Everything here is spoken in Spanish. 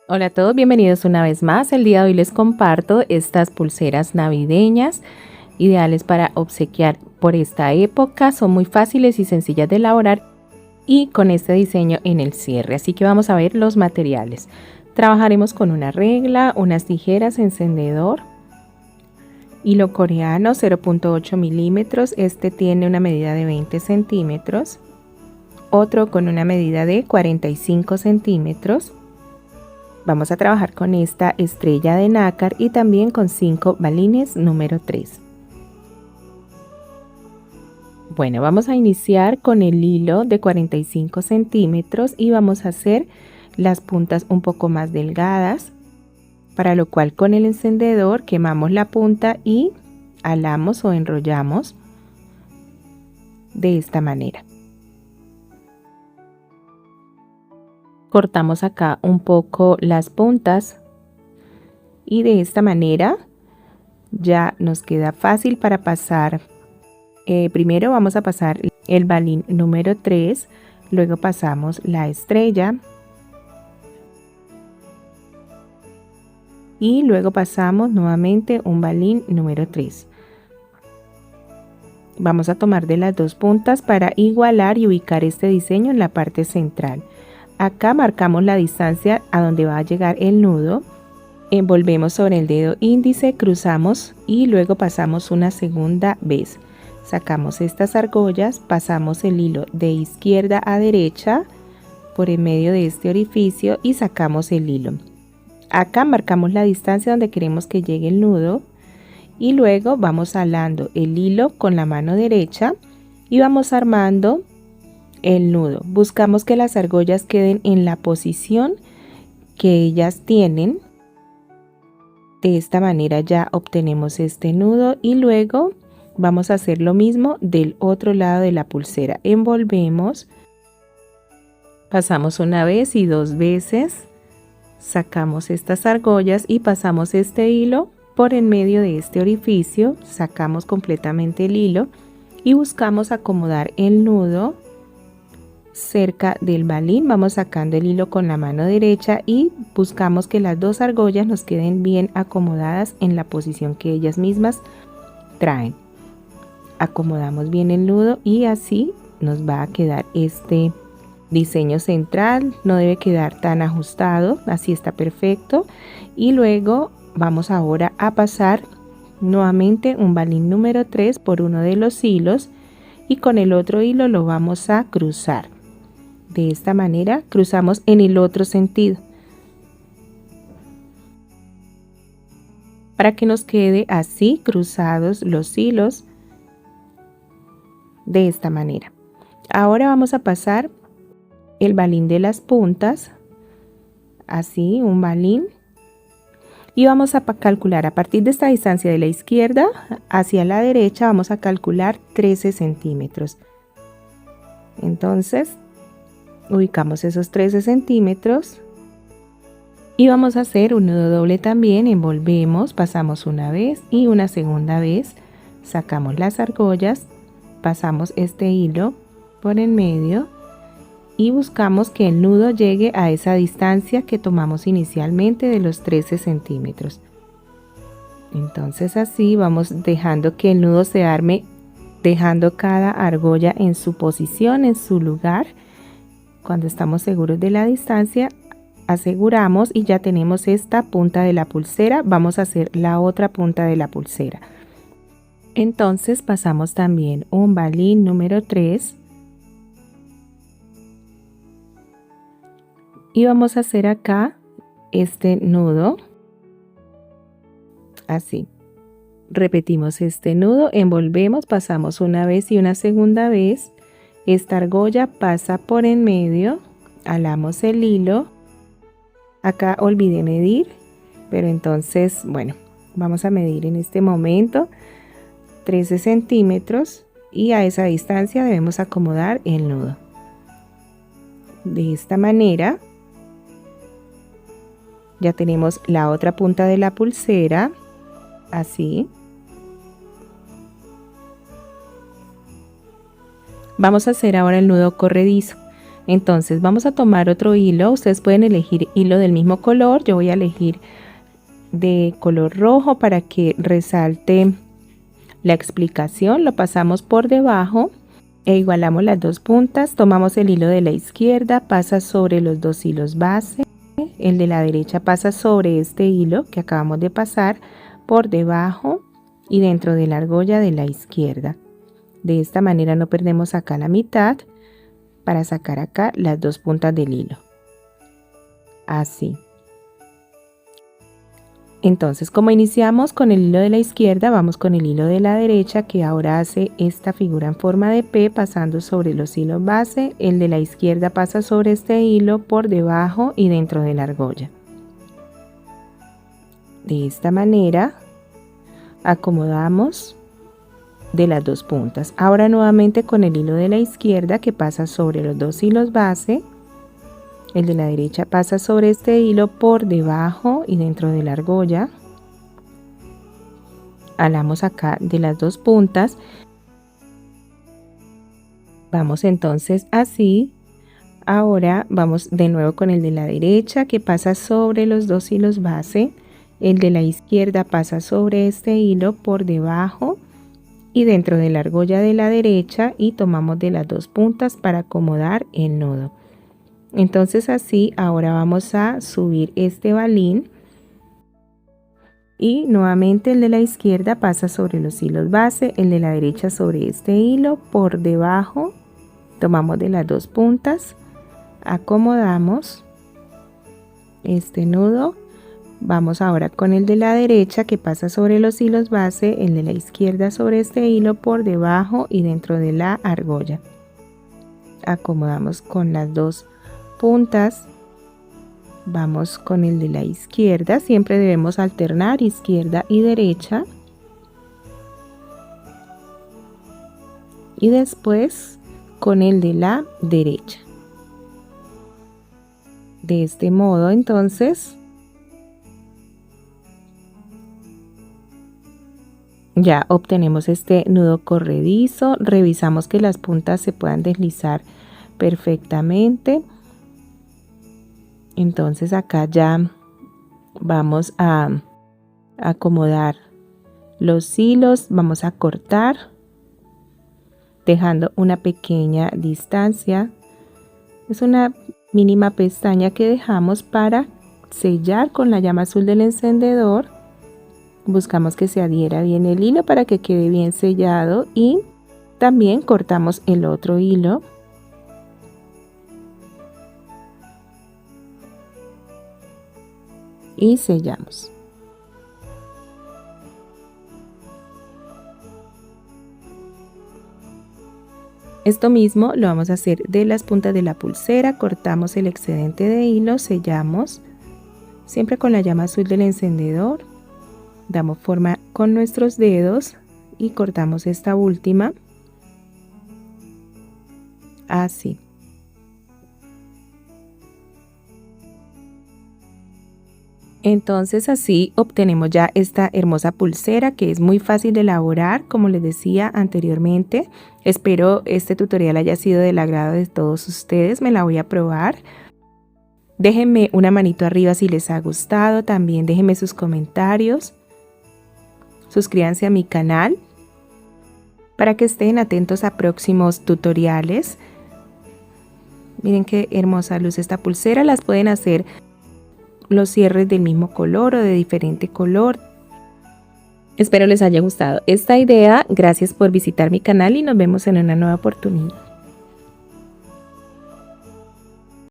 Hola a todos, bienvenidos una vez más. El día de hoy les comparto estas pulseras navideñas ideales para obsequiar por esta época. Son muy fáciles y sencillas de elaborar y con este diseño en el cierre. Así que vamos a ver los materiales. Trabajaremos con una regla, unas tijeras, encendedor, hilo coreano 0.8 milímetros. Este tiene una medida de 20 centímetros. Otro con una medida de 45 centímetros. Vamos a trabajar con esta estrella de nácar y también con 5 balines número 3. Bueno, vamos a iniciar con el hilo de 45 centímetros y vamos a hacer las puntas un poco más delgadas, para lo cual con el encendedor quemamos la punta y alamos o enrollamos de esta manera. Cortamos acá un poco las puntas y de esta manera ya nos queda fácil para pasar. Primero vamos a pasar el balín número 3, luego pasamos la estrella y luego pasamos nuevamente un balín número 3. Vamos a tomar de las dos puntas para igualar y ubicar este diseño en la parte central. Acá marcamos la distancia a donde va a llegar el nudo, envolvemos sobre el dedo índice, cruzamos y luego pasamos una segunda vez. Sacamos estas argollas, pasamos el hilo de izquierda a derecha por en medio de este orificio y sacamos el hilo. Acá marcamos la distancia donde queremos que llegue el nudo y luego vamos alando el hilo con la mano derecha y vamos armando el nudo. Buscamos que las argollas queden en la posición que ellas tienen. De esta manera ya obtenemos este nudo y luego vamos a hacer lo mismo del otro lado de la pulsera. Envolvemos, pasamos una vez y dos veces, sacamos estas argollas y pasamos este hilo por en medio de este orificio, sacamos completamente el hilo y buscamos acomodar el nudo cerca del balín. Vamos sacando el hilo con la mano derecha y buscamos que las dos argollas nos queden bien acomodadas en la posición que ellas mismas traen. Acomodamos bien el nudo y así nos va a quedar este diseño central. No debe quedar tan ajustado, así está perfecto. Y luego vamos ahora a pasar nuevamente un balín número 3 por uno de los hilos y con el otro hilo lo vamos a cruzar. De esta manera cruzamos en el otro sentido para que nos quede así cruzados los hilos de esta manera. Ahora vamos a pasar el balín de las puntas, así un balín, y vamos a calcular a partir de esta distancia de la izquierda hacia la derecha, vamos a calcular 13 centímetros. Entonces ubicamos esos 13 centímetros y vamos a hacer un nudo doble también. Envolvemos, pasamos una vez y una segunda vez, sacamos las argollas, pasamos este hilo por en medio y buscamos que el nudo llegue a esa distancia que tomamos inicialmente de los 13 centímetros. Entonces así vamos dejando que el nudo se arme, dejando cada argolla en su posición, en su lugar. Cuando estamos seguros de la distancia, aseguramos y ya tenemos esta punta de la pulsera. Vamos a hacer la otra punta de la pulsera. Entonces pasamos también un balín número 3 y vamos a hacer acá este nudo así. Repetimos este nudo, envolvemos, pasamos una vez y una segunda vez. Esta argolla pasa por en medio, alamos el hilo. Acá olvidé medir, pero entonces, bueno, vamos a medir en este momento 13 centímetros y a esa distancia debemos acomodar el nudo. De esta manera ya tenemos la otra punta de la pulsera, así. Vamos a hacer ahora el nudo corredizo. Entonces vamos a tomar otro hilo, ustedes pueden elegir hilo del mismo color, yo voy a elegir de color rojo para que resalte la explicación. Lo pasamos por debajo e igualamos las dos puntas, tomamos el hilo de la izquierda, pasa sobre los dos hilos base, el de la derecha pasa sobre este hilo que acabamos de pasar por debajo y dentro de la argolla de la izquierda. De esta manera no perdemos acá la mitad para sacar acá las dos puntas del hilo. Así. Entonces, como iniciamos con el hilo de la izquierda, vamos con el hilo de la derecha que ahora hace esta figura en forma de P pasando sobre los hilos base. El de la izquierda pasa sobre este hilo por debajo y dentro de la argolla. De esta manera acomodamos de las dos puntas. Ahora nuevamente con el hilo de la izquierda que pasa sobre los dos hilos base. El de la derecha pasa sobre este hilo por debajo y dentro de la argolla. Jalamos acá de las dos puntas. Vamos entonces así. Ahora vamos de nuevo con el de la derecha que pasa sobre los dos hilos base. El de la izquierda pasa sobre este hilo por debajo y dentro de la argolla de la derecha y tomamos de las dos puntas para acomodar el nudo. Entonces así ahora vamos a subir este balín y nuevamente el de la izquierda pasa sobre los hilos base, el de la derecha sobre este hilo por debajo, tomamos de las dos puntas, acomodamos este nudo. Vamos ahora con el de la derecha que pasa sobre los hilos base, el de la izquierda sobre este hilo por debajo y dentro de la argolla. Acomodamos con las dos puntas. Vamos con el de la izquierda, siempre debemos alternar izquierda y derecha. Y después con el de la derecha. De este modo entonces ya obtenemos este nudo corredizo. Revisamos que las puntas se puedan deslizar perfectamente. Entonces acá ya vamos a acomodar los hilos, vamos a cortar dejando una pequeña distancia. Es una mínima pestaña que dejamos para sellar con la llama azul del encendedor. Buscamos que se adhiera bien el hilo para que quede bien sellado y también cortamos el otro hilo. Y sellamos. Esto mismo lo vamos a hacer de las puntas de la pulsera. Cortamos el excedente de hilo, sellamos siempre con la llama azul del encendedor. Damos forma con nuestros dedos y cortamos esta última así. Entonces así obtenemos ya esta hermosa pulsera que es muy fácil de elaborar, como les decía anteriormente. Espero este tutorial haya sido del agrado de todos ustedes, me la voy a probar. Déjenme una manito arriba si les ha gustado, también déjenme sus comentarios. Suscríbanse a mi canal para que estén atentos a próximos tutoriales. Miren qué hermosa luce esta pulsera, las pueden hacer los cierres del mismo color o de diferente color. Espero les haya gustado esta idea. Gracias por visitar mi canal y nos vemos en una nueva oportunidad.